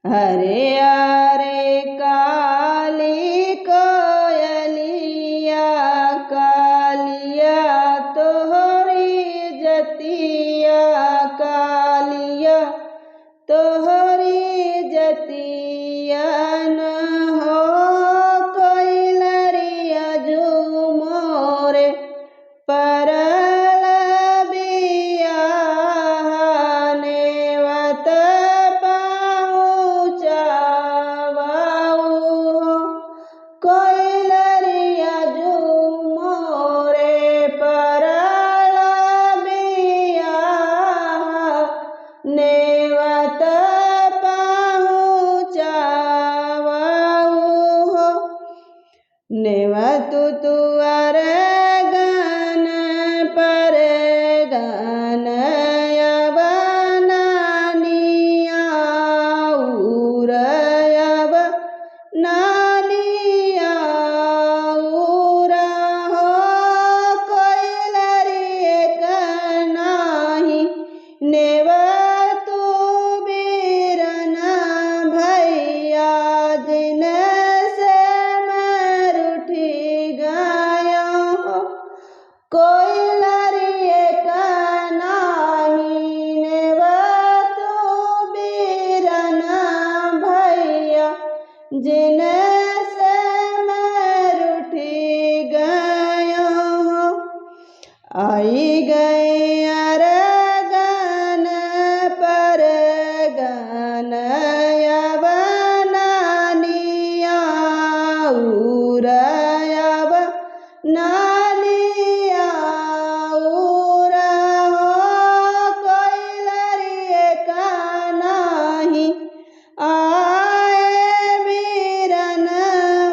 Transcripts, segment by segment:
हरे अरे काली कोयलिया कालिया तोहरी जतिया कालिया तोहरी जतिया न हो कोइलरिया झूमोरे परल बियाहनेवत पहुँचावऊ कोइलरिया झूमोरे परल बियाहनेवत पहुँचावऊ नेवतु तुअर गन पर गन यवनानिया उरयव नानिया उरा हो कोइलरिए कनाही नेवतु बीरन भैया जिन से मरुठी गया कोइलरिए कनाही नेवतु बीरन भैया जिन से मरुठी गया आई गए अरगन पर गन यवनानिया उरयव नानिया उरा हो कोइलरिए कनाही आए बीरन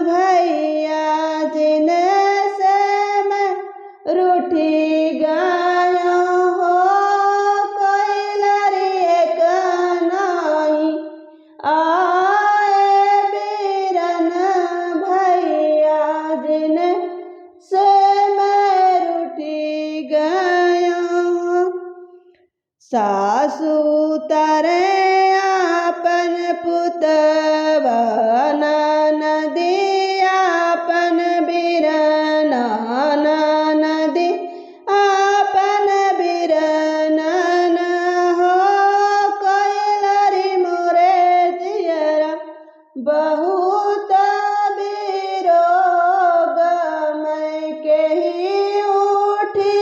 भैया जिन से मैं रूठी गया हो कोइलरिए कनाही आए बीरन भैया जिन से मैं रूठी गया सासु तरे आपन पुतवा ननदी आपन बिरना ननदी आपन बिरनन हो कोइलरी मोरे जियरा बहुत बिरोग मैं के ही उठी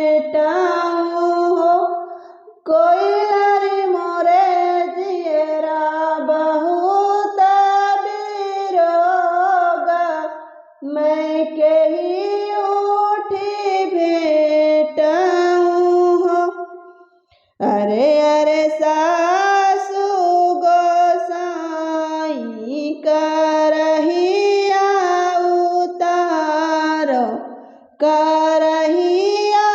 भेटाऊँ हो कोइलरी मोरे जियरा बहुत बिरोग मैं के ही उठी भेटाऊँ हो अरे अरे सासु गोसाई करहिया उतारो करहिया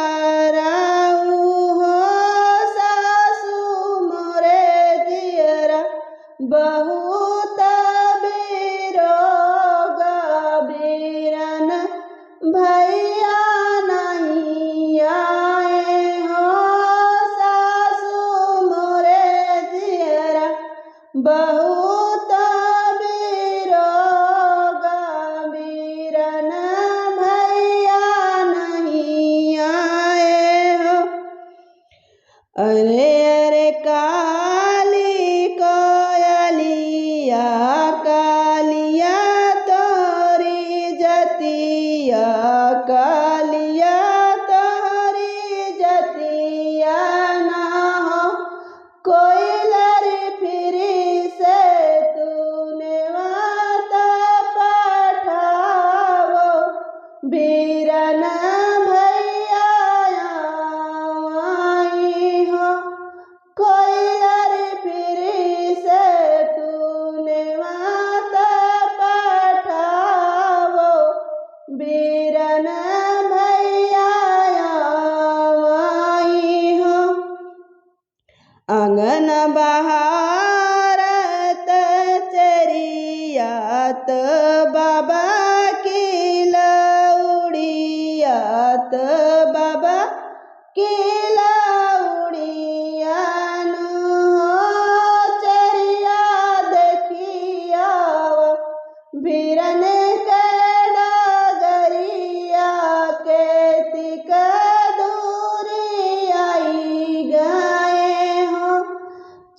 उताराऊ हो सासु मोरे जियरा बहुत बिरोग बीरन भैया नहीं आए हो सासु मोरे जियरा बहुत बिरोग बीरन भैया नहीं आए हो अरे अरे काली कोयलिया कालिया तोरी जतिया कालिया तोरी जतिया ना हो कोइलरी फिरी से तूने वाता पठावो बीरन भैया आई हो कोइलरी फिरी से तूने वाता पठावो बीरन भैया आई हो आंगन बहारत चरियात बाबा की लौड़ियात बाबा की लौड़ियान हो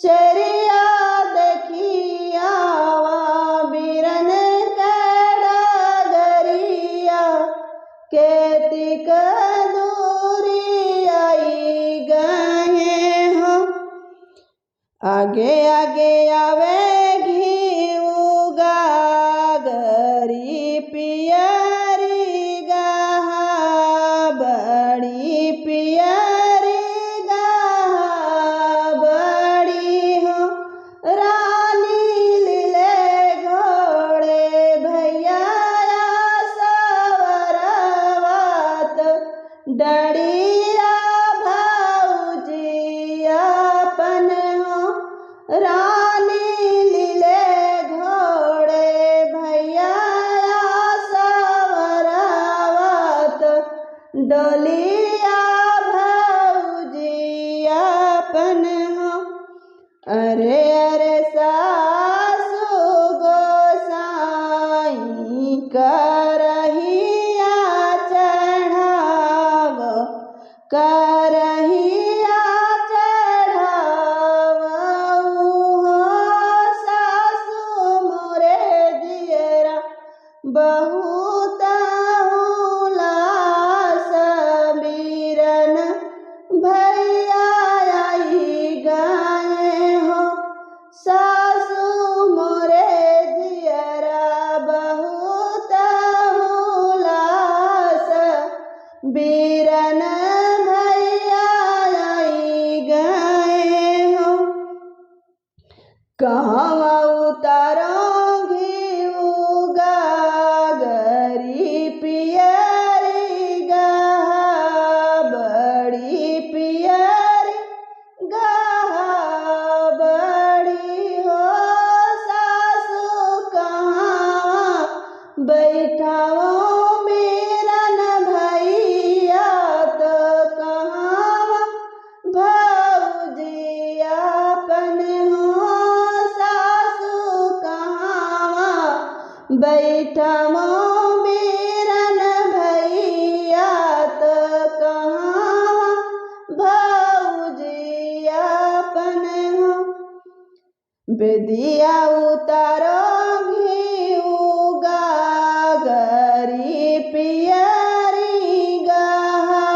चरिया देखियावा बिरन डगरिया केतिक दूरी आई गए हो। आगे आगे आवे घीऊ गागरी पियरी गाहा बड़ी पियरी गाहा बड़ी हो। रानी लीले घोड़े भैया सवरवात डड़िया भाऊजी अपन हो। रानी लीले घोड़े भैया सवरवात डोलिया भाऊजी अपन हो। अरे अरे सासु गोसाई करहिया चढ़ाव करहिया चढ़ाव हो। सासु मोरे दियरा बहुत हुलास बिरन भैया आई गए हो। सासु मोरे दियरा बहुत हुलास बिरन भैया आई गए हो। कहवा उतारो घीऊ गागरी पियरी गाहा बड़ी पियरी गाहा बड़ी हो। सासु कहाँ बैठाओ मेरन भैया तो कहाँ भाऊजी अपन हो। सासु कहाँ बैठाओ मेरन भैया तो कहाँ भाऊजी अपन हो। बेदिया उतारो घीऊ गागरी पियरी गाहा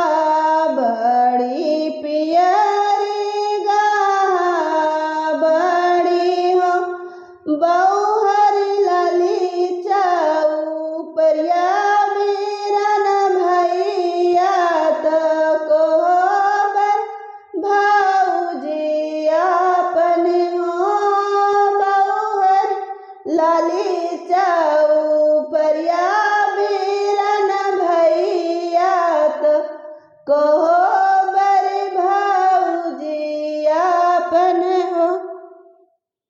बड़ी पियरी गाहा बड़ी हो।